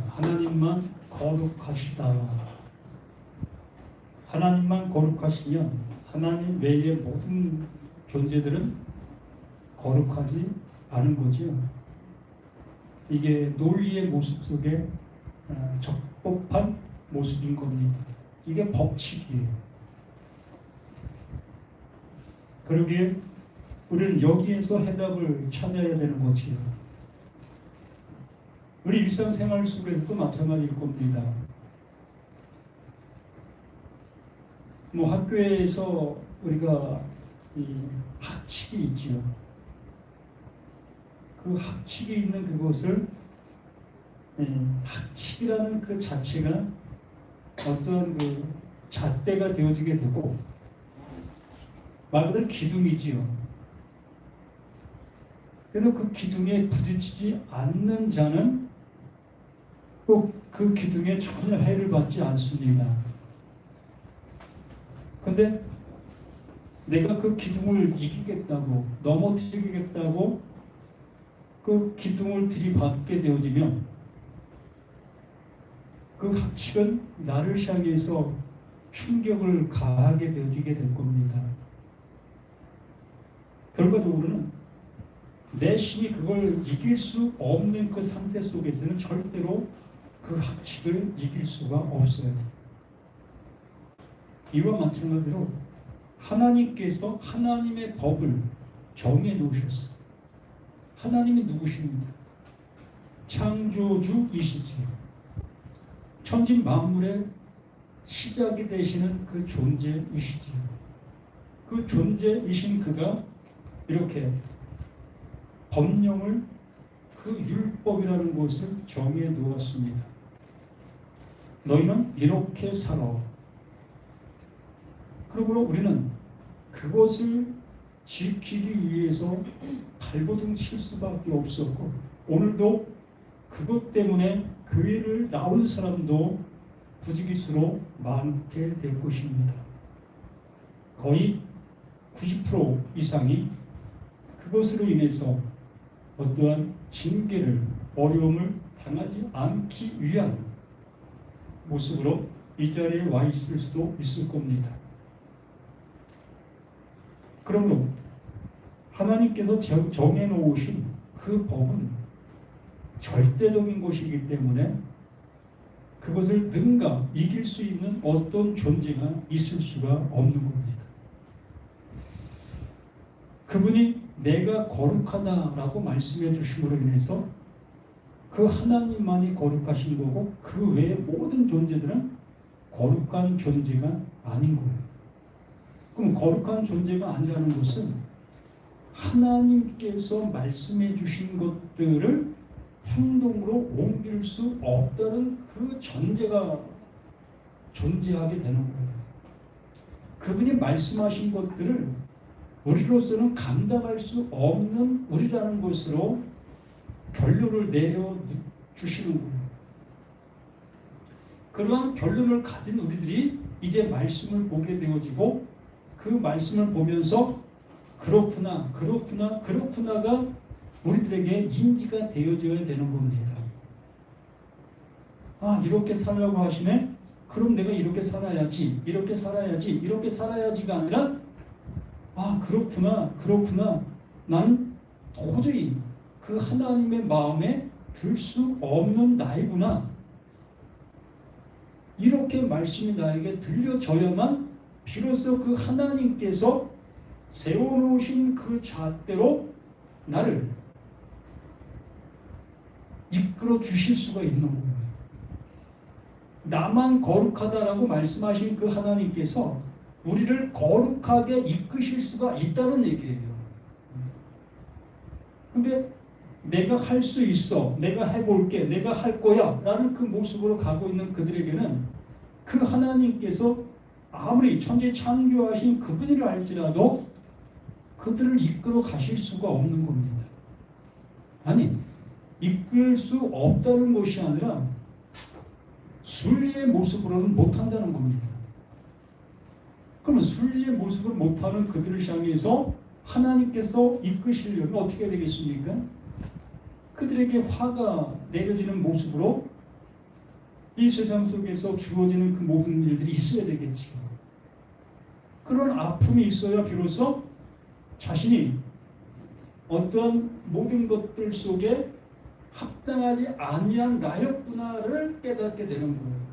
하나님만 거룩하시다. 하나님만 거룩하시면 하나님 외의 모든 존재들은 거룩하지 않은 거지요. 이게 논리의 모습 속에 적법한 모습인 겁니다. 이게 법칙이에요. 그러기에 우리는 여기에서 해답을 찾아야 되는 거지요. 우리 일상생활 속에서도 마찬가지일 겁니다. 학교에서 우리가 이 학칙이 있지요. 그 학칙이 있는 그것을 학칙이라는 그 자체가 어떤 그 잣대가 되어지게 되고 말 그대로 기둥이지요. 그래서 그 기둥에 부딪히지 않는 자는 꼭 그 기둥에 전혀 해를 받지 않습니다. 그런데 내가 그 기둥을 이기겠다고 넘어뜨리겠다고 그 기둥을 들이받게 되어지면 그 학칙은 나를 향해서 충격을 가하게 되어지게 될 겁니다. 결과적으로는 내 신이 그걸 이길 수 없는 그 상태 속에서는 절대로 그 학칙을 이길 수가 없어요. 이와 마찬가지로 하나님께서 하나님의 법을 정해 놓으셨어요. 하나님이 누구십니까? 창조주이시지요. 천지 만물의 시작이 되시는 그 존재이시지요. 그 존재이신 그가 이렇게 법령을 그 율법이라는 것을 정해 놓았습니다. 너희는 이렇게 살아. 그러므로 우리는 그것을 지키기 위해서 발버둥 칠 수밖에 없었고 오늘도 그것 때문에 교회를 나온 사람도 부지기수로 많게 될 것입니다. 거의 90% 이상이 그것으로 인해서 어떠한 징계를 어려움을 당하지 않기 위한 모습으로 이 자리에 와 있을 수도 있을 겁니다. 그러므로 하나님께서 정해 놓으신 그 법은 절대적인 것이기 때문에 그것을 능가 이길 수 있는 어떤 존재가 있을 수가 없는 겁니다. 그분이 내가 거룩하다라고 말씀해 주심으로 인해서 그 하나님만이 거룩하신 거고 그 외의 모든 존재들은 거룩한 존재가 아닌 거예요. 그럼 거룩한 존재가 아니라는 것은 하나님께서 말씀해 주신 것들을 행동으로 옮길 수 없다는 그 전제가 존재하게 되는 거예요. 그분이 말씀하신 것들을 우리로서는 감당할 수 없는 우리라는 것으로 결론을 내려주시는 거예요. 그러한 결론을 가진 우리들이 이제 말씀을 보게 되어지고 그 말씀을 보면서 그렇구나가 우리들에게 인지가 되어져야 되는 겁니다. 아, 이렇게 살라고 하시네? 그럼 내가 이렇게 살아야지가 아니라 아, 그렇구나. 나는 도저히 그 하나님의 마음에 들 수 없는 나이구나. 이렇게 말씀이 나에게 들려져야만 비로소 그 하나님께서 세워놓으신 그 잣대로 나를 이끌어 주실 수가 있는 거예요. 나만 거룩하다라고 말씀하신 그 하나님께서 우리를 거룩하게 이끄실 수가 있다는 얘기예요. 근데 내가 할 수 있어, 내가 해볼게, 내가 할 거야 라는 그 모습으로 가고 있는 그들에게는 그 하나님께서 아무리 천지 창조하신 그분이라 할지라도 그들을 이끌어 가실 수가 없는 겁니다. 아니, 이끌 수 없다는 것이 아니라 순리의 모습으로는 못한다는 겁니다. 그러면 순리의 모습을 못하는 그들을 향해서 하나님께서 이끄시려면 어떻게 되겠습니까? 그들에게 화가 내려지는 모습으로 이 세상 속에서 주어지는 그 모든 일들이 있어야 되겠죠. 그런 아픔이 있어야 비로소 자신이 어떤 모든 것들 속에 합당하지 아니한 나였구나를 깨닫게 되는 거예요.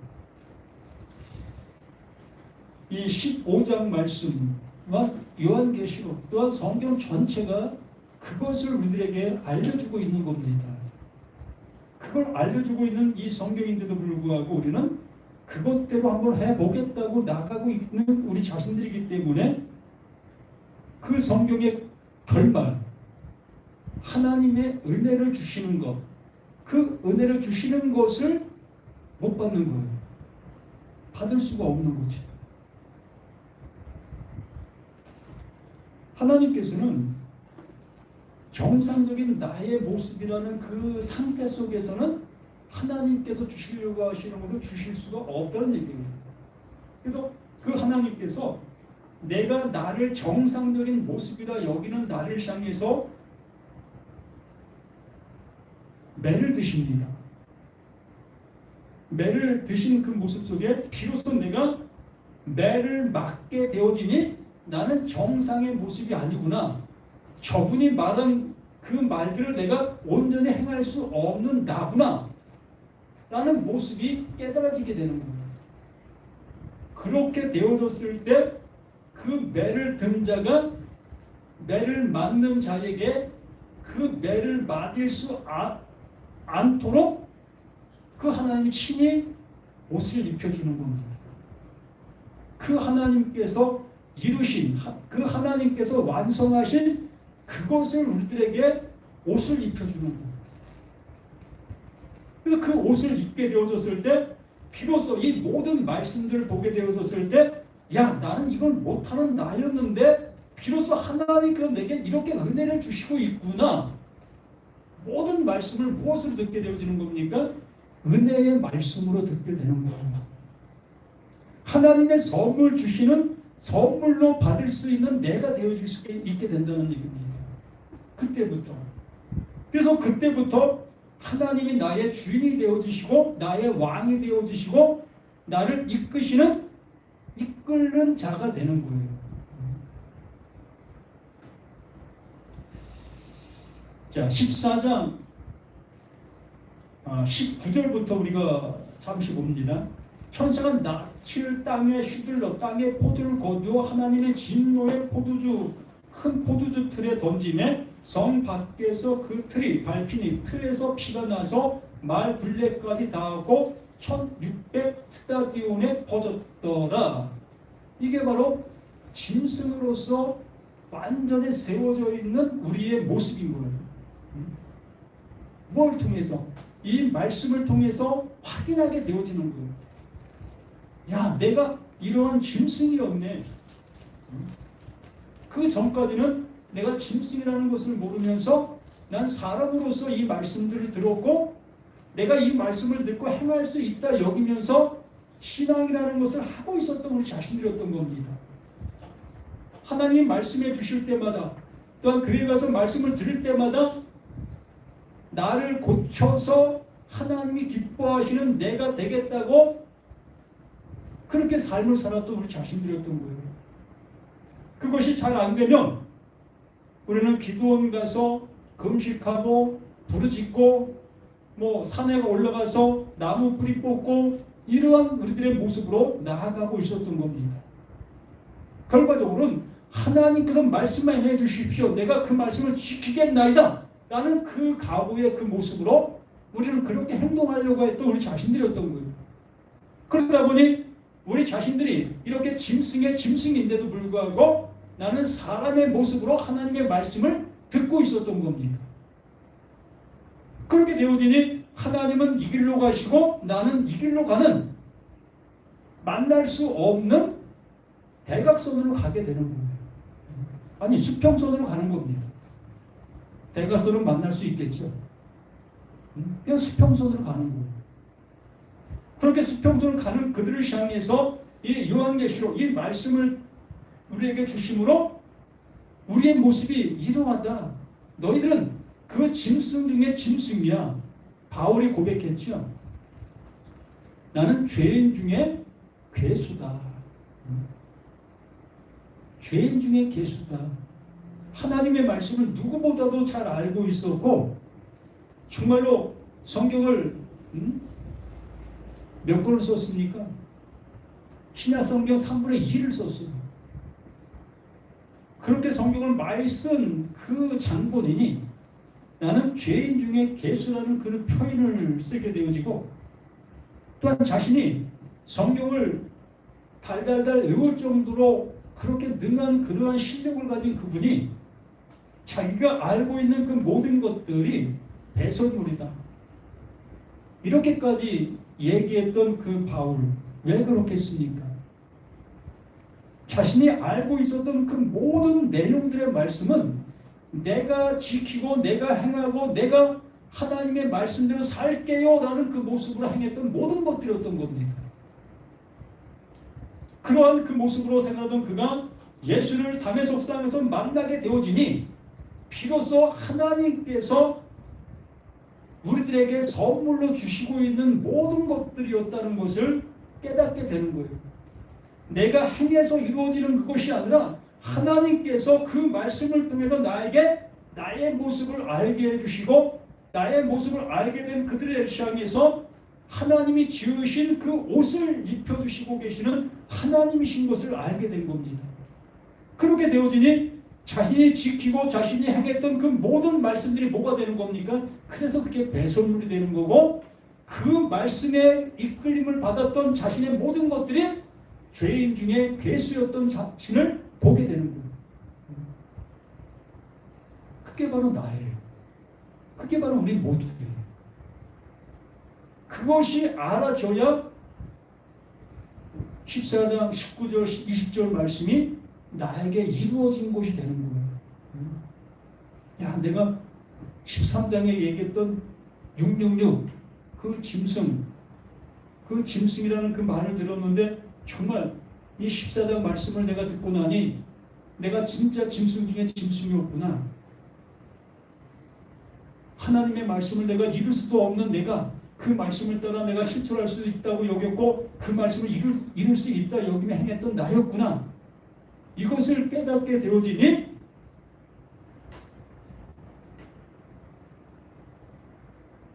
이 15장 말씀과 요한계시록 또한 성경 전체가 그것을 우리들에게 알려주고 있는 겁니다. 그걸 알려주고 있는 이 성경인데도 불구하고 우리는 그것대로 한번 해보겠다고 나가고 있는 우리 자신들이기 때문에 그 성경의 결말, 하나님의 은혜를 주시는 것, 그 은혜를 주시는 것을 못 받는 거예요. 받을 수가 없는 거지. 하나님께서는 정상적인 나의 모습이라는 그 상태 속에서는 하나님께서 주시려고 하시는 것을 주실 수가 없다는 얘기예요. 그래서 그 하나님께서 내가 나를 정상적인 모습이라 여기는 나를 향해서 매를 드십니다. 매를 드신 그 모습 속에 비로소 내가 매를 맞게 되어지니 나는 정상의 모습이 아니구나. 저분이 말한 그 말들을 내가 온전히 행할 수 없는 나구나. 라는 모습이 깨달아지게 되는 겁니다. 그렇게 되어졌을 때 그 매를 든 자가 매를 맞는 자에게 그 매를 맞을 수 않도록 그 하나님이 친히 옷을 입혀주는 겁니다. 그 하나님께서 이루신, 그 하나님께서 완성하신 그것을 우리들에게 옷을 입혀주는 겁니다. 그래서 그 옷을 입게 되어졌을 때 비로소 이 모든 말씀들을 보게 되어졌을 때 야, 나는 이걸 못하는 나였는데 비로소 하나님께서 내게 이렇게 은혜를 주시고 있구나. 모든 말씀을 무엇으로 듣게 되어지는 겁니까? 은혜의 말씀으로 듣게 되는 겁니다. 하나님의 선물 주시는 선물로 받을 수 있는 내가 되어질 수 있게 된다는 얘기입니다. 그때부터. 그래서 그때부터 하나님이 나의 주인이 되어지시고 나의 왕이 되어지시고 나를 이끌는 자가 되는 거예요. 자, 14장 19절부터 우리가 잠시 봅니다. 천사가 낯을 땅에 휘둘러 땅에 포도를 거두어 하나님의 진노의 큰 포도주 틀에 던지매 성 밖에서 그 틀이 밟히니 틀에서 피가 나서 말 둘레까지 닿고 1600 스타디온에 퍼졌더라. 이게 바로 짐승으로서 완전히 세워져 있는 우리의 모습인 거예요. 뭘 통해서? 이 말씀을 통해서 확인하게 되어지는 거예요. 야, 내가 이러한 짐승이었네. 그 전까지는 내가 짐승이라는 것을 모르면서 난 사람으로서 이 말씀들을 들었고 내가 이 말씀을 듣고 행할 수 있다 여기면서 신앙이라는 것을 하고 있었던 우리 자신들이었던 겁니다. 하나님이 말씀해 주실 때마다 또한 교회 가서 말씀을 들을 때마다 나를 고쳐서 하나님이 기뻐하시는 내가 되겠다고 그렇게 삶을 살았던 우리 자신들이었던 거예요. 그것이 잘 안 되면 우리는 기도원 가서 금식하고 부르짖고 산에 올라가서 나무 뿌리 뽑고 이러한 우리들의 모습으로 나아가고 있었던 겁니다. 결과적으로는 하나님께서 말씀만 해주십시오. 내가 그 말씀을 지키겠나이다. 라는 그 각오의 그 모습으로 우리는 그렇게 행동하려고 했던 우리 자신들이었던 거예요. 그러다 보니 우리 자신들이 이렇게 짐승의 짐승인데도 불구하고 나는 사람의 모습으로 하나님의 말씀을 듣고 있었던 겁니다. 그렇게 되어지니 하나님은 이 길로 가시고 나는 이 길로 가는 만날 수 없는 대각선으로 가게 되는 거예요. 아니 수평선으로 가는 겁니다. 대각선은 만날 수 있겠죠. 그냥 수평선으로 가는 거예요. 그렇게 수평선을 가는 그들을 향해서 이 요한계시록 이 말씀을 우리에게 주심으로 우리의 모습이 이러하다. 너희들은 그 짐승 중에 짐승이야. 바울이 고백했죠. 나는 죄인 중에 괴수다. 죄인 중에 괴수다. 하나님의 말씀을 누구보다도 잘 알고 있었고 정말로 성경을 몇 권을 썼습니까? 신약성경 3분의 2를 썼어요. 그렇게 성경을 많이 쓴 그 장본인이 나는 죄인 중에 괴수라는 그 표현을 쓰게 되어지고 또한 자신이 성경을 달달달 외울 정도로 그렇게 능한 그러한 실력을 가진 그분이 자기가 알고 있는 그 모든 것들이 배설물이다. 이렇게까지 얘기했던 그 바울, 왜 그렇겠습니까? 자신이 알고 있었던 그 모든 내용들의 말씀은 내가 지키고 내가 행하고 내가 하나님의 말씀대로 살게요 라는 그 모습으로 행했던 모든 것들이었던 겁니다. 그러한 그 모습으로 생각하던 그가 예수를 담의 속상에서 만나게 되어지니 비로소 하나님께서 우리들에게 선물로 주시고 있는 모든 것들이었다는 것을 깨닫게 되는 거예요. 내가 행해서 이루어지는 그것이 아니라 하나님께서 그 말씀을 통해서 나에게 나의 모습을 알게 해주시고 나의 모습을 알게 된 그들을 향해서 하나님이 지으신 그 옷을 입혀주시고 계시는 하나님이신 것을 알게 된 겁니다. 그렇게 되어지니 자신이 지키고 자신이 행했던 그 모든 말씀들이 뭐가 되는 겁니까? 그래서 그게 배설물이 되는 거고 그 말씀에 이끌림을 받았던 자신의 모든 것들이 죄인 중에 괴수였던 자신을 보게 되는 거예요. 그게 바로 나예요. 그게 바로 우리 모두예요. 그것이 알아져야 14장 19절 20절 말씀이 나에게 이루어진 것이 되는 거예요. 야, 내가 13장에 얘기했던 666 그 짐승, 그 짐승이라는 그 말을 들었는데 정말 이 14장 말씀을 내가 듣고 나니 내가 진짜 짐승 중에 짐승이었구나. 하나님의 말씀을 내가 이룰 수도 없는 내가 그 말씀을 따라 내가 실천할 수 있다고 여겼고 그 말씀을 이룰 수 있다 여기며 행했던 나였구나. 이것을 깨닫게 되어지니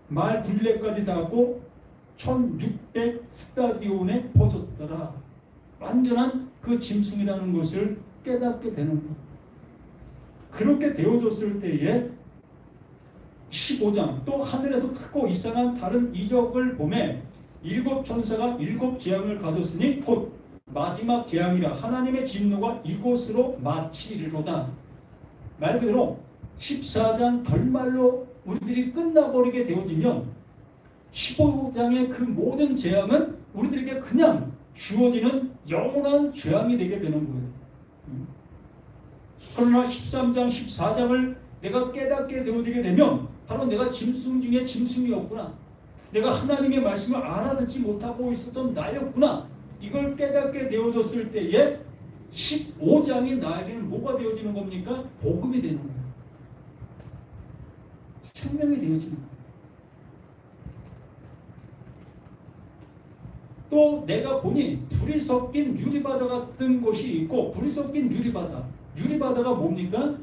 말 굴레까지 닿고 1600 스타디온에 퍼졌더라. 완전한 그 짐승이라는 것을 깨닫게 되는 것. 그렇게 되어졌을 때에 15장 또 하늘에서 크고 이상한 다른 이적을 보매 일곱 천사가 일곱 재앙을 가졌으니 곧 마지막 재앙이라 하나님의 진노가 이곳으로 마치리로다. 말 그대로 14장 결말로 우리들이 끝나버리게 되어지면 15장의 그 모든 재앙은 우리들에게 그냥 주어지는 영원한 재앙이 되게 되는 거예요. 그러나 13장 14장을 내가 깨닫게 되어지게 되면 바로 내가 짐승 중에 짐승이었구나. 내가 하나님의 말씀을 알아듣지 못하고 있었던 나였구나. 이걸 깨닫게 되어졌을 때에 15장이 나에게는 뭐가 되어지는 겁니까? 복음이 되는 거예요. 생명이 되어지는 거예요. 또 내가 보니 불이 섞인 유리바다 같은 것이 있고 불이 섞인 유리바다. 유리바다가 뭡니까?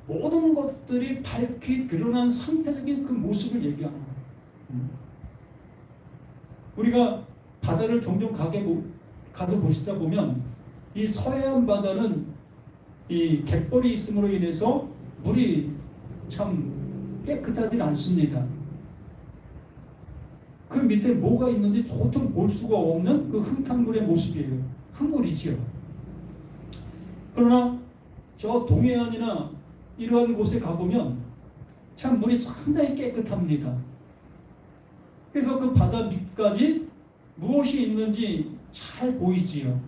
모든 것들이 밝히 드러난 상태적인 그 모습을 얘기하는 거예요. 우리가 바다를 종종 가서 보시다 보면 이 서해안 바다는 이 갯벌이 있음으로 인해서 물이 참 깨끗하진 않습니다. 그 밑에 뭐가 있는지 도통 볼 수가 없는 그 흙탕물의 모습이에요. 흙물이지요. 그러나 저 동해안이나 이러한 곳에 가보면 참 물이 상당히 깨끗합니다. 그래서 그 바다 밑까지 무엇이 있는지 잘 보이지요.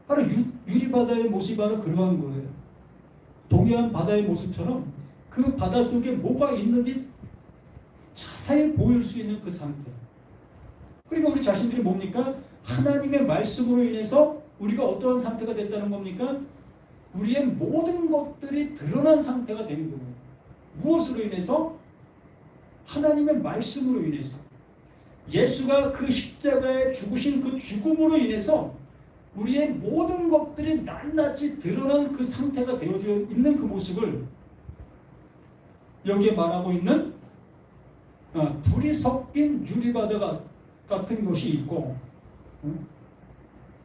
바로 유리바다의 모습이 바로 그러한 거예요. 동해안 바다의 모습처럼 그 바다 속에 뭐가 있는지 자세히 보일 수 있는 그 상태. 그리고 우리 자신들이 뭡니까? 하나님의 말씀으로 인해서 우리가 어떠한 상태가 됐다는 겁니까? 우리의 모든 것들이 드러난 상태가 되는 거예요. 무엇으로 인해서? 하나님의 말씀으로 인해서. 예수가 그 십자가에 죽으신 그 죽음으로 인해서 우리의 모든 것들이 낱낱이 드러난 그 상태가 되어져 있는 그 모습을 여기에 말하고 있는 불이 섞인 유리바다 같은 것이 있고,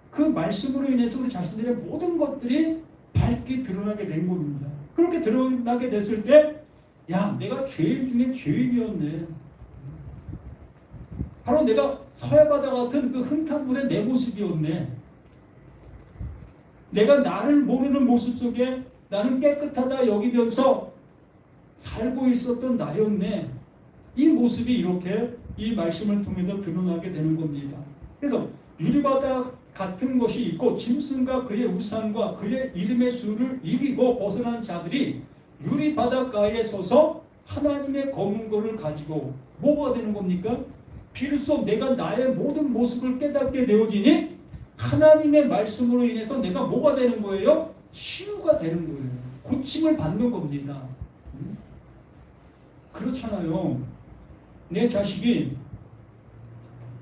그 말씀으로 인해서 우리 자신들의 모든 것들이 밝게 드러나게 된 겁니다. 그렇게 드러나게 됐을 때, 야, 내가 죄인 중에 죄인이었네. 바로 내가 서해바다 같은 그 흥탕물의 내 모습이었네. 내가 나를 모르는 모습 속에 나는 깨끗하다 여기면서 살고 있었던 나였네. 이 모습이 이렇게 이 말씀을 통해서 드러나게 되는 겁니다. 그래서 유리바다 같은 것이 있고 짐승과 그의 우상과 그의 이름의 수를 이기고 벗어난 자들이 유리바닷가에 서서 하나님의 검은고를 가지고 뭐가 되는 겁니까? 비로소 내가 나의 모든 모습을 깨닫게 되어지니 하나님의 말씀으로 인해서 내가 뭐가 되는 거예요? 치유가 되는 거예요. 고침을 받는 겁니다. 그렇잖아요. 내 자식이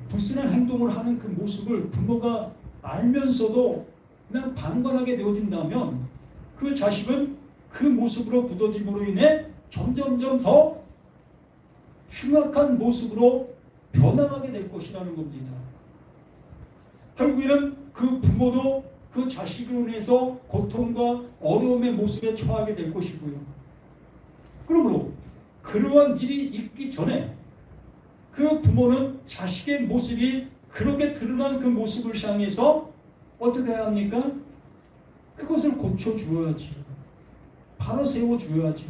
불순한 행동을 하는 그 모습을 부모가 알면서도 그냥 방관하게 되어진다면 그 자식은 그 모습으로 굳어짐으로 인해 점점점 더 흉악한 모습으로 변화하게 될 것이라는 겁니다. 결국에는 그 부모도 그 자식으로 인해서 고통과 어려움의 모습에 처하게 될 것이고요. 그러므로 그러한 일이 있기 전에 그 부모는 자식의 모습이 그렇게 드러난 그 모습을 향해서 어떻게 해야 합니까? 그것을 고쳐주어야지. 바로 세워주어야지.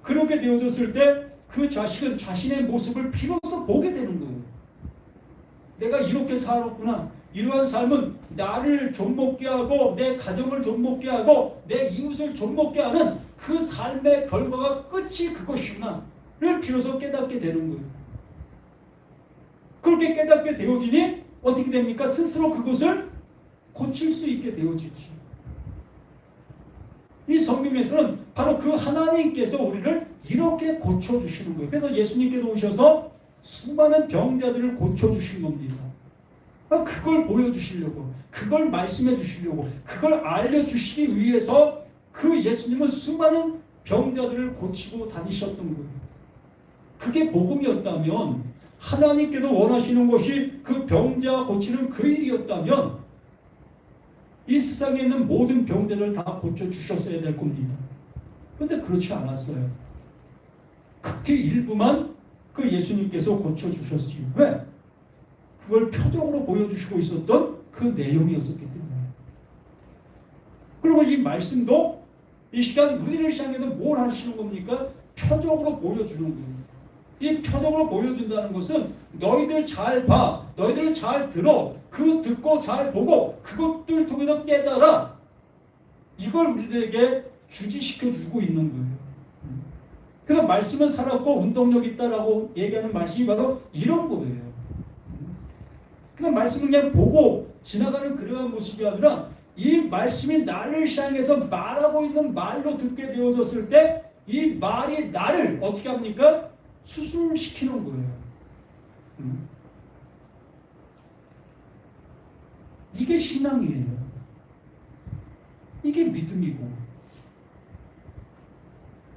그렇게 되어졌을 때 그 자식은 자신의 모습을 비로소 보게 되는 거예요. 내가 이렇게 살았구나. 이러한 삶은 나를 좀먹게 하고 내 가정을 좀먹게 하고 내 이웃을 좀먹게 하는 그 삶의 결과가 끝이 그것이구나를 비로소 깨닫게 되는 거예요. 그렇게 깨닫게 되어지니 어떻게 됩니까? 스스로 그것을 고칠 수 있게 되어지지. 이 성경에서는 바로 그 하나님께서 우리를 이렇게 고쳐주시는 거예요. 그래서 예수님께서 오셔서 수많은 병자들을 고쳐주신 겁니다. 그걸 보여주시려고, 그걸 말씀해 주시려고, 그걸 알려주시기 위해서 그 예수님은 수많은 병자들을 고치고 다니셨던 거예요. 그게 복음이었다면, 하나님께서 원하시는 것이 그 병자 고치는 그 일이었다면 이 세상에 있는 모든 병들을 다 고쳐주셨어야 될 겁니다. 그런데 그렇지 않았어요. 극히 일부만 그 예수님께서 고쳐주셨지. 왜? 그걸 표적으로 보여주시고 있었던 그 내용이었었기 때문에. 그리고 이 말씀도 이 시간 우리를 향해서 뭘 하시는 겁니까? 표적으로 보여주는 거예요. 이 표적으로 보여준다는 것은 너희들 잘 봐, 너희들 잘 들어, 그 듣고 잘 보고 그것들 통해서 깨달아. 이걸 우리들에게 주지시켜주고 있는 거예요. 그래서 말씀은 살았고 운동력 있다라고 얘기하는 말씀이 바로 이런 거예요. 그냥 말씀을 그냥 보고 지나가는 그러한 모습이 아니라 이 말씀이 나를 향해서 말하고 있는 말로 듣게 되어졌을 때 이 말이 나를 어떻게 합니까? 수술시키는 거예요. 이게 신앙이에요. 이게 믿음이고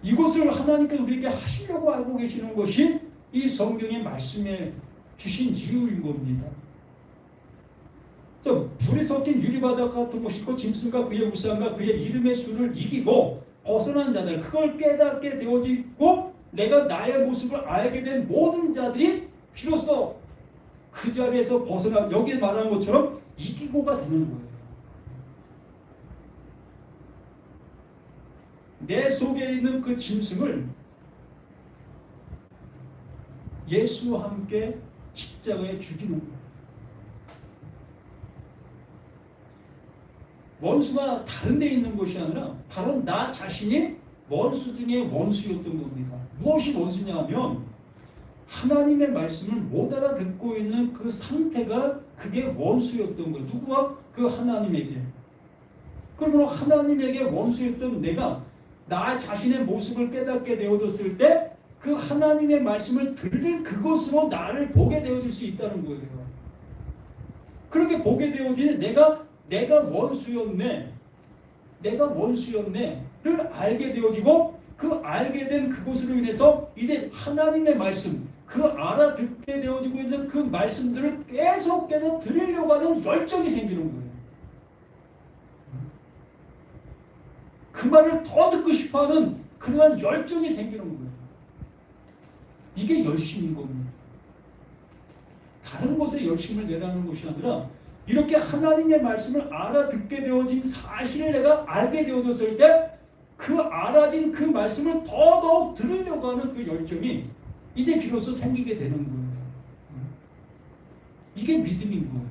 이것을 하나님께서 우리에게 하시려고 알고 계시는 것이 이 성경의 말씀에 주신 이유인 겁니다. 그래서 불이 섞인 유리바다 같은 것이 있고 짐승과 그의 우상과 그의 이름의 수를 이기고 벗어난 자들, 그걸 깨닫게 되어지고 내가 나의 모습을 알게 된 모든 자들이 비로소 그 자리에서 벗어나 여기에 말하는 것처럼 이기고가 되는 거예요. 내 속에 있는 그 짐승을 예수와 함께 십자가에 죽이는 거예요. 원수가 다른 데 있는 것이 아니라 바로 나 자신이 원수 중에 원수였던 겁니다. 무엇이 원수냐 하면 하나님의 말씀을 못 알아듣고 있는 그 상태가 그게 원수였던 거예요. 누구와? 그 하나님에게. 그러므로 하나님에게 원수였던 내가 나 자신의 모습을 깨닫게 되어졌을 때 그 하나님의 말씀을 들릴 그것으로 나를 보게 되어질 수 있다는 거예요. 그렇게 보게 되어지니 내가 원수였네를 알게 되어지고, 그 알게 된 그것으로 인해서 이제 하나님의 말씀, 그 알아듣게 되어지고 있는 그 말씀들을 계속해서 들으려고 하는 열정이 생기는 거예요. 그 말을 더 듣고 싶어하는 그러한 열정이 생기는 거예요. 이게 열심인 겁니다. 다른 것에 열심을 내라는 것이 아니라 이렇게 하나님의 말씀을 알아듣게 되어진 사실을 내가 알게 되어졌을 때 그 알아진 그 말씀을 더더욱 들으려고 하는 그 열정이 이제 비로소 생기게 되는 거예요. 이게 믿음인 거예요.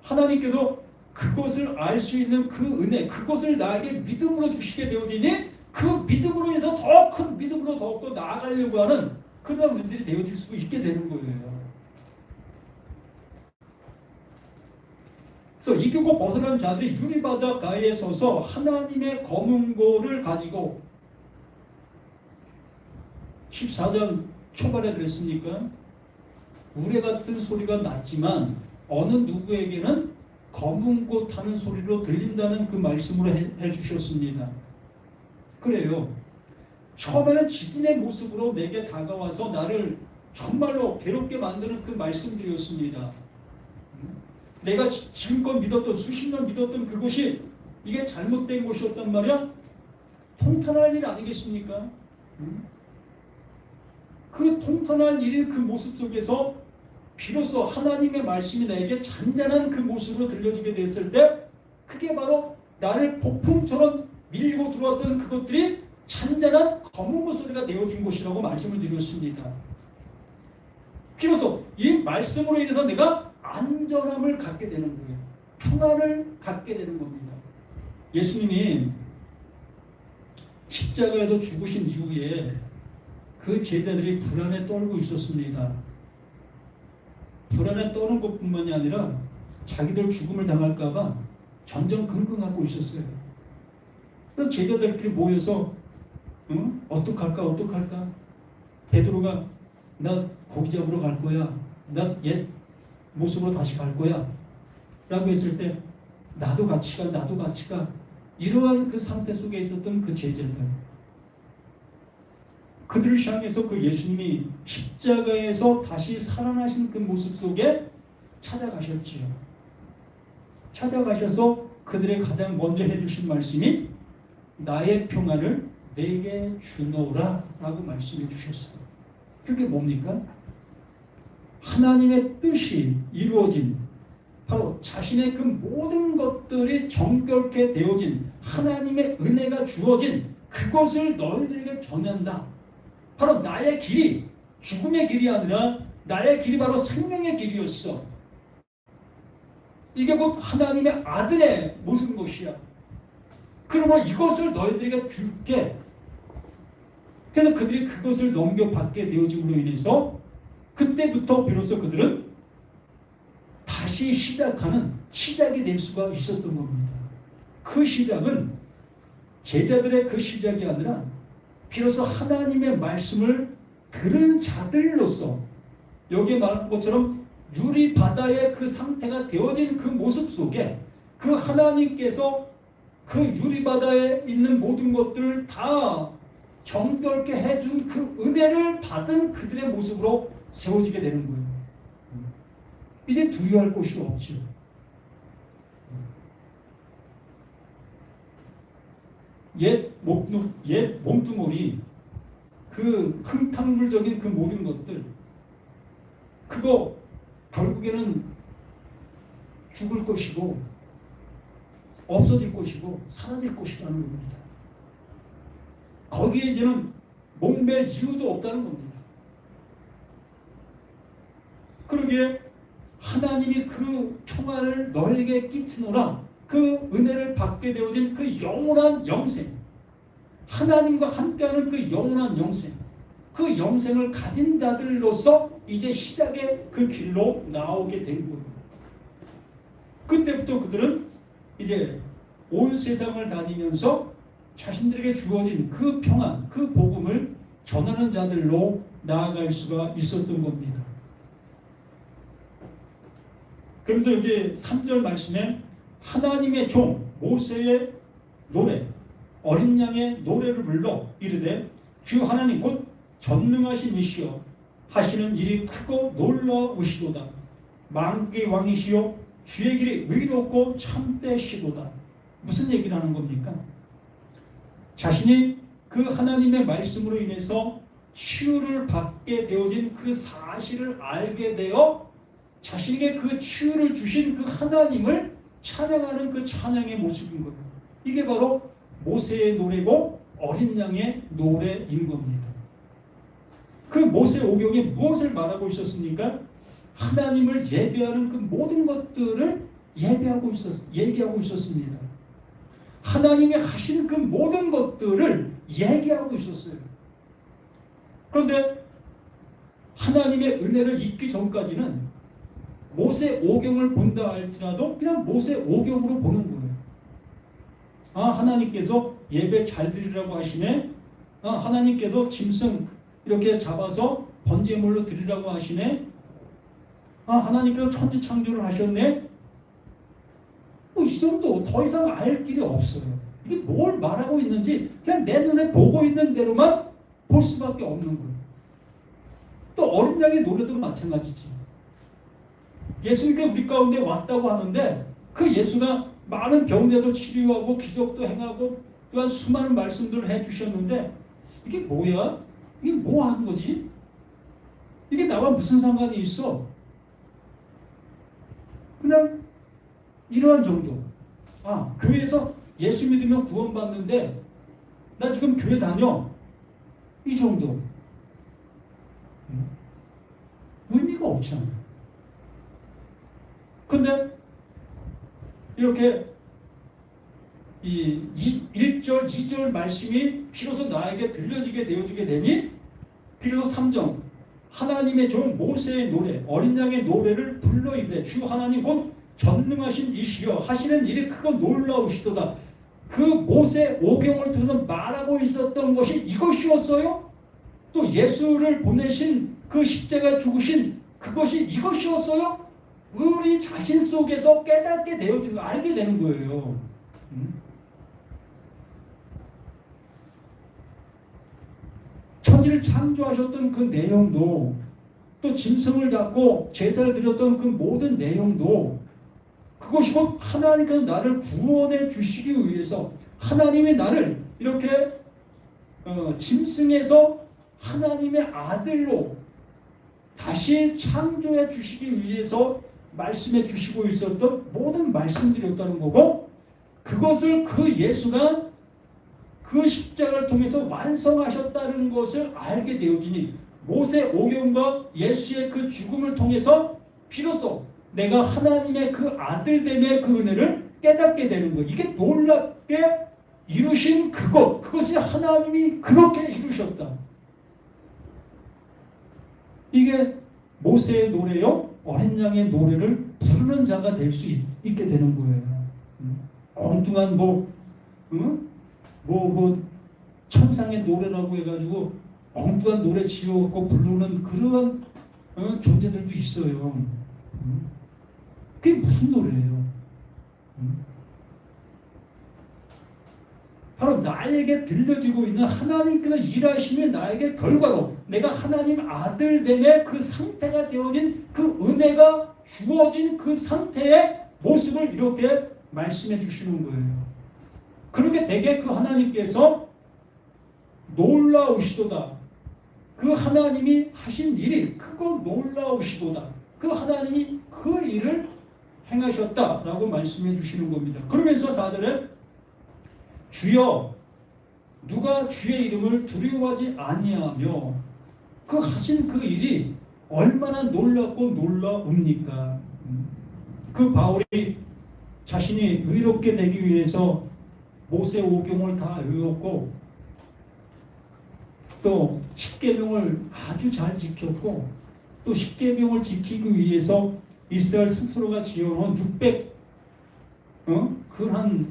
하나님께서 그것을 알 수 있는 그 은혜, 그것을 나에게 믿음으로 주시게 되어지니 그 믿음으로 인해서 더 큰 믿음으로 더욱더 나아가려고 하는 그런 은들이 되어질 수 있게 되는 거예요. 그래서 이기고 벗어난 자들이 유리바다가에 서서 하나님의 검은고를 가지고 14장 초반에 그랬습니까? 우레 같은 소리가 났지만 어느 누구에게는 검은고 타는 소리로 들린다는 그 말씀으로 해주셨습니다. 그래요. 처음에는 지진의 모습으로 내게 다가와서 나를 정말로 괴롭게 만드는 그 말씀들이었습니다. 내가 지금껏 믿었던, 수십 년 믿었던 그것이 이게 잘못된 것이었단 말이야? 통탄할 일 아니겠습니까? 그 통탄할 일의 그 모습 속에서 비로소 하나님의 말씀이 나에게 잔잔한 그 모습으로 들려지게 됐을 때 그게 바로 나를 폭풍처럼 밀고 들어왔던 그것들이 잔잔한 검은 소리가 되어진 것이라고 말씀을 드렸습니다. 비로소 이 말씀으로 인해서 내가 안전함을 갖게 되는 거예요. 평안을 갖게 되는 겁니다. 예수님이 십자가에서 죽으신 이후에 그 제자들이 불안에 떨고 있었습니다. 불안에 떠는 것뿐만이 아니라 자기들 죽음을 당할까봐 전전긍긍하고 있었어요. 그래서 제자들끼리 모여서 어떡할까? 베드로가 나 고기 잡으러 갈 거야. 나 옛 모습으로 다시 갈 거야. 라고 했을 때 나도 같이 가. 이러한 그 상태 속에 있었던 그 제자들. 그들을 향해서 그 예수님이 십자가에서 다시 살아나신 그 모습 속에 찾아가셨지요. 찾아가셔서 그들의 가장 먼저 해주신 말씀이 나의 평안을 내게 주노라 라고 말씀해 주셨어요. 그게 뭡니까? 하나님의 뜻이 이루어진, 바로 자신의 그 모든 것들이 정결케 되어진 하나님의 은혜가 주어진 그것을 너희들에게 전한다. 바로 나의 길이 죽음의 길이 아니라 나의 길이 바로 생명의 길이었어. 이게 곧 하나님의 아들의 모습인 것이야. 그러면 이것을 너희들에게 줄게. 그래서 그들이 그것을 넘겨받게 되어짐으로 인해서 그때부터 비로소 그들은 다시 시작하는 시작이 될 수가 있었던 겁니다. 그 시작은 제자들의 그 시작이 아니라 비로소 하나님의 말씀을 들은 자들로서 여기에 말한 것처럼 유리바다의 그 상태가 되어진 그 모습 속에 그 하나님께서 그 유리바다에 있는 모든 것들을 다 정결케 해준 그 은혜를 받은 그들의 모습으로 세워지게 되는 거예요. 이제 두려워할 곳이 없죠. 옛 몸뚱어리, 그 흥탕물적인 그 모든 것들, 그거 결국에는 죽을 것이고 없어질 것이고 사라질 것이라는 겁니다. 거기에 이제는 목맬 이유도 없다는 겁니다. 그러기에 하나님이 그 평안을 너에게 끼치노라, 그 은혜를 받게 되어진 그 영원한 영생, 하나님과 함께하는 그 영원한 영생, 그 영생을 가진 자들로서 이제 시작의 그 길로 나오게 된 거예요. 그때부터 그들은 이제 온 세상을 다니면서 자신들에게 주어진 그 평안, 그 복음을 전하는 자들로 나아갈 수가 있었던 겁니다. 그러면서 여기 3절 말씀에 하나님의 종 모세의 노래 어린 양의 노래를 불러 이르되 주 하나님 곧 전능하신 이시여 하시는 일이 크고 놀라우시도다. 만국의 왕이시여 주의 길이 의롭고 참되시도다. 무슨 얘기를 하는 겁니까? 자신이 그 하나님의 말씀으로 인해서 치유를 받게 되어진 그 사실을 알게 되어 자신에게 그 치유를 주신 그 하나님을 찬양하는 그 찬양의 모습인 거예요. 이게 바로 모세의 노래고 어린 양의 노래인 겁니다. 그 모세 오경이 무엇을 말하고 있었습니까? 하나님을 예배하는 그 모든 것들을 얘기하고 있었습니다. 하나님이 하신 그 모든 것들을 얘기하고 있었어요. 그런데 하나님의 은혜를 잊기 전까지는 모세 오경을 본다 할지라도 그냥 모세 오경으로 보는 거예요. 아, 하나님께서 예배 잘 드리라고 하시네. 아, 하나님께서 짐승 이렇게 잡아서 번제물로 드리라고 하시네. 아, 하나님께서 천지 창조를 하셨네. 이 정도 더 이상 알 길이 없어요. 이게 뭘 말하고 있는지 그냥 내 눈에 보고 있는 대로만 볼 수밖에 없는 거예요. 또 어린 양의 노래도 마찬가지지. 예수님께 우리 가운데 왔다고 하는데 그 예수가 많은 병들도 치료하고 기적도 행하고 또한 수많은 말씀들을 해주셨는데 이게 뭐야? 이게 뭐 하는 거지? 이게 나와 무슨 상관이 있어? 그냥 이러한 정도. 아, 교회에서 예수 믿으면 구원받는데 나 지금 교회 다녀. 이 정도. 의미가 없잖아요. 근데 이렇게 이 1절, 2절 말씀이 비로소 나에게 들려지게 되어지게 되니 비로소 3절 하나님의 종 모세의 노래 어린 양의 노래를 불러 이르되 주 하나님 곧 전능하신 이시여 하시는 일이 크고 놀라우시도다. 그 모세 오경을 통해서 말하고 있었던 것이 이것이었어요? 또 예수를 보내신 그 십자가 죽으신 그것이 이것이었어요? 우리 자신 속에서 깨닫게 되어지는 알게 되는 거예요. 천지를 창조하셨던 그 내용도 또 짐승을 잡고 제사를 드렸던 그 모든 내용도 그것이 곧 하나님께서 나를 구원해 주시기 위해서 하나님이 나를 이렇게 짐승에서 하나님의 아들로 다시 창조해 주시기 위해서 말씀해 주시고 있었던 모든 말씀들이었다는 거고 그것을 그 예수가 그 십자가를 통해서 완성하셨다는 것을 알게 되어지니 모세 오경과 예수의 그 죽음을 통해서 비로소 내가 하나님의 그 아들됨의 그 은혜를 깨닫게 되는 거예요. 이게 놀랍게 이루신 그것이 하나님이 그렇게 이루셨다. 이게 모세의 노래요 어린 양의 노래를 부르는 자가 될 수 있게 되는 거예요. 엉뚱한 천상의 노래라고 해가지고 엉뚱한 노래 지어갖고 부르는 그런 존재들도 있어요. 그게 무슨 노래예요? 바로 나에게 들려지고 있는 하나님께서 일하심의 나에게 결과로 내가 하나님 아들됨의 그 상태가 되어진 그 은혜가 주어진 그 상태의 모습을 이렇게 말씀해 주시는 거예요. 그렇게 되게 그 하나님께서 놀라우시도다. 그 하나님이 하신 일이 크고 놀라우시도다. 그 하나님이 그 일을 행하셨다라고 말씀해 주시는 겁니다. 그러면서 4절에 주여 누가 주의 이름을 두려워하지 아니하며 그 하신 그 일이 얼마나 놀랍고 놀라웁니까? 그 바울이 자신이 의롭게 되기 위해서 모세 오경을 다 외웠고 또 십계명을 아주 잘 지켰고 또 십계명을 지키기 위해서 이스라엘 스스로가 지어놓은 600한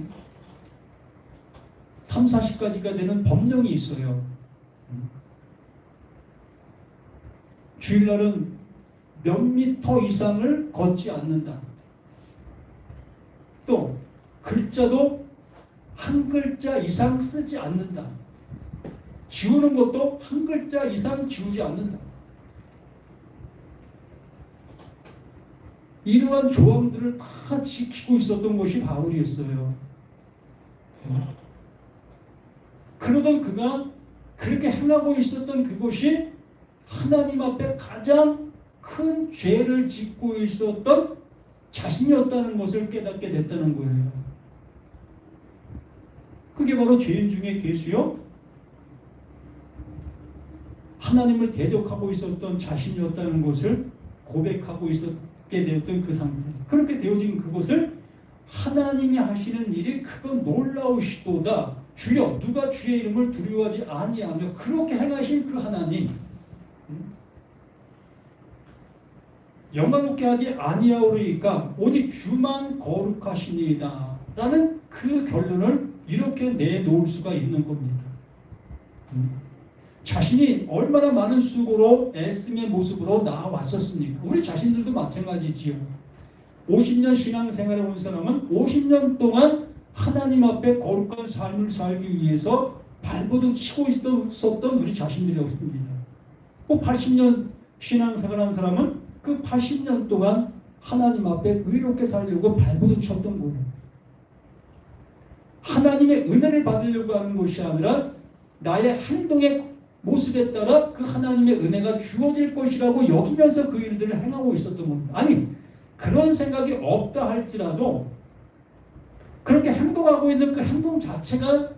3, 40가지가 되는 법령이 있어요. 주일날은 몇 미터 이상을 걷지 않는다. 또 글자도 한 글자 이상 쓰지 않는다. 지우는 것도 한 글자 이상 지우지 않는다. 이러한 조항들을 다 지키고 있었던 것이 바울이었어요. 그러던 그가 그렇게 행하고 있었던 그것이 하나님 앞에 가장 큰 죄를 짓고 있었던 자신이었다는 것을 깨닫게 됐다는 거예요. 그게 바로 죄인 중에 괴수요, 하나님을 대적하고 있었던 자신이었다는 것을 고백하고 있었게 되었던 그 상태. 그렇게 되어진 그것을 하나님이 하시는 일이 크고 놀라우시도다. 주여, 누가 주의 이름을 두려워하지 아니하며 그렇게 행하신 그 하나님, 영광롭게 하지 아니하오리이까 오직 주만 거룩하시니이다 라는 그 결론을 이렇게 내놓을 수가 있는 겁니다. 자신이 얼마나 많은 수고로 애씀의 모습으로 나와왔었습니까? 우리 자신들도 마찬가지지요. 50년 신앙생활에 온 사람은 50년 동안 하나님 앞에 거룩한 삶을 살기 위해서 발버둥 치고 있었던 우리 자신들이었습니다. 또 80년 신앙생활한 사람은 그 80년 동안 하나님 앞에 의롭게 살려고 발버둥 쳤던 거예요. 하나님의 은혜를 받으려고 하는 것이 아니라 나의 행동의 모습에 따라 그 하나님의 은혜가 주어질 것이라고 여기면서 그 일들을 행하고 있었던 겁니다. 아니, 그런 생각이 없다 할지라도 그렇게 행동하고 있는 그 행동 자체가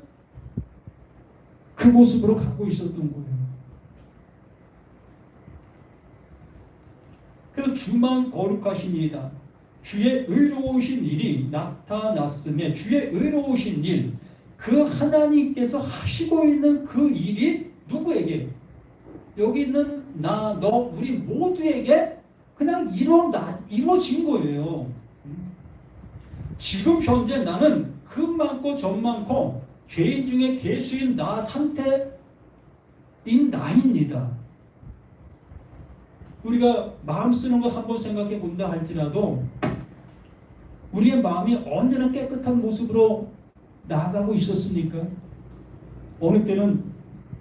그 모습으로 가고 있었던 거예요. 그래서 주만 거룩하시니이다. 주의 의로우신 일이 나타났음에 주의 의로우신 일, 그 하나님께서 하시고 있는 그 일이 누구에게? 여기 있는 나, 너, 우리 모두에게 그냥 이루어진 거예요. 지금 현재 나는 그 많고 전 많고 죄인 중에 괴수인 나 상태인 나입니다. 우리가 마음 쓰는 거 한번 생각해 본다 할지라도 우리의 마음이 언제나 깨끗한 모습으로 나아가고 있었습니까? 어느 때는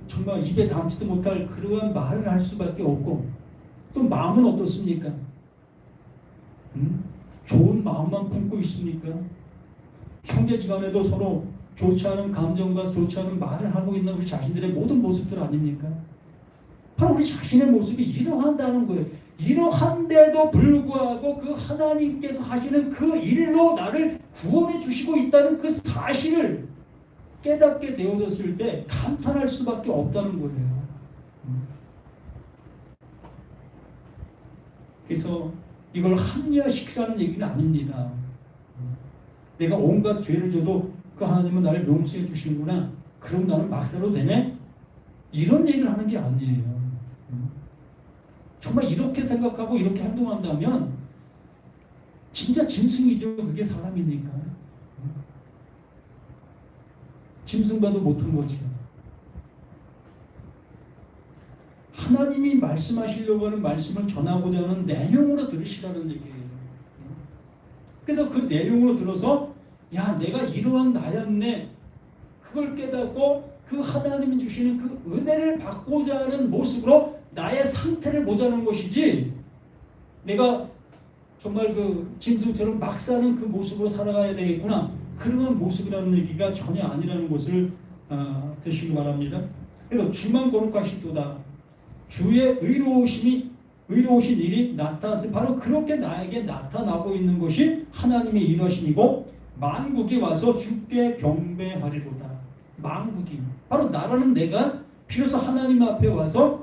정말 입에 담지도 못할 그러한 말을 할 수밖에 없고, 또 마음은 어떻습니까? 좋은 마음만 품고 있습니까? 형제지간에도 서로 좋지 않은 감정과 좋지 않은 말을 하고 있는 우리 자신들의 모든 모습들 아닙니까? 바로 우리 자신의 모습이 이러한다는 거예요. 이러한데도 불구하고 그 하나님께서 하시는 그 일로 나를 구원해 주시고 있다는 그 사실을 깨닫게 되어졌을 때 감탄할 수밖에 없다는 거예요. 그래서 이걸 합리화시키라는 얘기는 아닙니다. 내가 온갖 죄를 져도 그 하나님은 나를 용서해 주시는구나, 그럼 나는 막사로 되네, 이런 얘기를 하는 게 아니에요. 정말 이렇게 생각하고 이렇게 행동한다면 진짜 짐승이죠. 그게 사람입니까? 짐승과도 못한 거죠. 하나님이 말씀하시려고 하는 말씀을 전하고자 하는 내용으로 들으시라는 얘기예요. 그래서 그 내용으로 들어서 야, 내가 이러한 나였네, 그걸 깨닫고 그 하나님이 주시는 그 은혜를 받고자 하는 모습으로 나의 상태를 보자는 것이지, 내가 정말 그 짐승처럼 막 사는 그 모습으로 살아가야 되겠구나, 그런 모습이라는 얘기가 전혀 아니라는 것을 드시기 바랍니다. 그래서 주만 거룩하시도다. 주의 의로우신 일이 나타났어요. 바로 그렇게 나에게 나타나고 있는 것이 하나님의 일하심이고, 만국이 와서 주께 경배하리로다. 만국이, 바로 나라는 내가 비로소 하나님 앞에 와서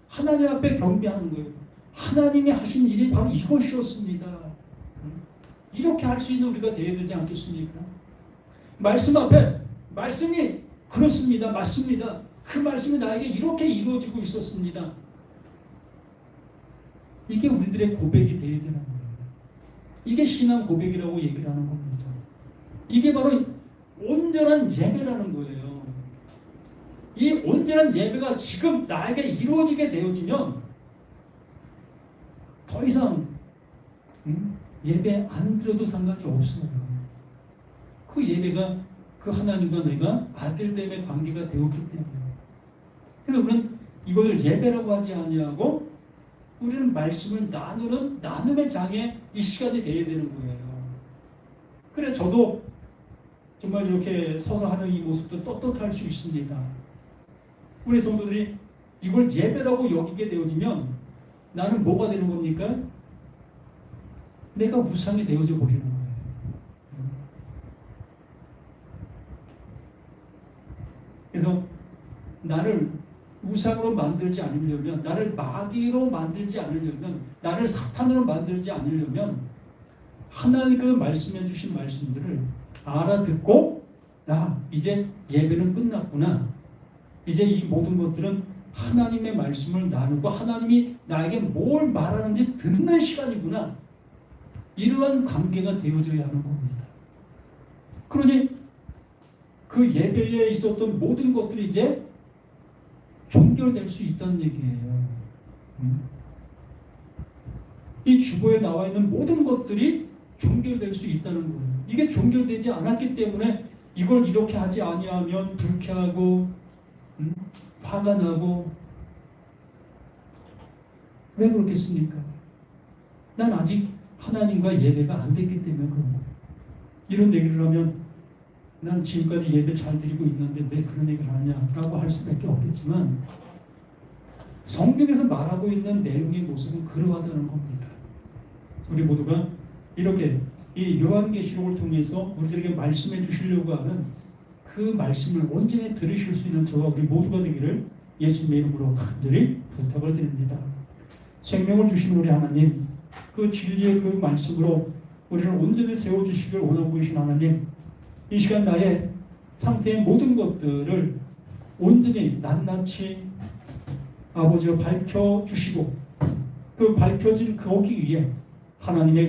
하나님 앞에 경배하는 거예요. 하나님이 하신 일이 바로 이것이었습니다. 이렇게 할 수 있는 우리가 되어야 되지 않겠습니까? 말씀 앞에, 말씀이 그렇습니다, 맞습니다, 그 말씀이 나에게 이렇게 이루어지고 있었습니다. 이게 우리들의 고백이 되어야 되는 거예요. 이게 신앙 고백이라고 얘기를 하는 겁니다. 이게 바로 온전한 예배라는 거예요. 이 온전한 예배가 지금 나에게 이루어지게 되어지면 더 이상 예배 안 드려도 상관이 없어요. 그 예배가 그 하나님과 내가 아들됨의 관계가 되었기 때문에. 그래서 우리는 이것을 예배라고 하지 아니하고 우리는 말씀을 나누는 나눔의 장에 이 시간이 되어야 되는 거예요. 그래 저도 정말 이렇게 서서 하는 이 모습도 떳떳할 수 있습니다. 우리 성도들이 이걸 예배라고 여기게 되어지면 나는 뭐가 되는 겁니까? 내가 우상이 되어져 버리는 거예요. 그래서 나를 우상으로 만들지 않으려면, 나를 마귀로 만들지 않으려면, 나를 사탄으로 만들지 않으려면 하나님께서 말씀해 주신 말씀들을 알아듣고 이제 예배는 끝났구나. 이제 이 모든 것들은 하나님의 말씀을 나누고 하나님이 나에게 뭘 말하는지 듣는 시간이구나. 이러한 관계가 되어져야 하는 겁니다. 그러니 그 예배에 있었던 모든 것들이 이제 종결될 수 있다는 얘기예요. 이 주보에 나와 있는 모든 것들이 종결될 수 있다는 거예요. 이게 종결되지 않았기 때문에 이걸 이렇게 하지 아니하면 불쾌하고 화가 나고 왜 그렇겠습니까? 난 아직 하나님과 예배가 안 됐기 때문에 그런 거예요. 이런 얘기를 하면 난 지금까지 예배 잘 드리고 있는데 왜 그런 얘기를 하냐라고 할 수밖에 없겠지만 성경에서 말하고 있는 내용의 모습은 그러하다는 겁니다. 우리 모두가 이렇게 이 요한계시록을 통해서 우리들에게 말씀해 주시려고 하는 그 말씀을 온전히 들으실 수 있는 저와 우리 모두가 되기를 예수님의 이름으로 간절히 부탁을 드립니다. 생명을 주신 우리 하나님, 그 진리의 그 말씀으로 우리를 온전히 세워주시길 원하고 계신 하나님, 이 시간 나의 상태의 모든 것들을 온전히 낱낱이 아버지가 밝혀주시고 그 밝혀진 거기 위에 하나님의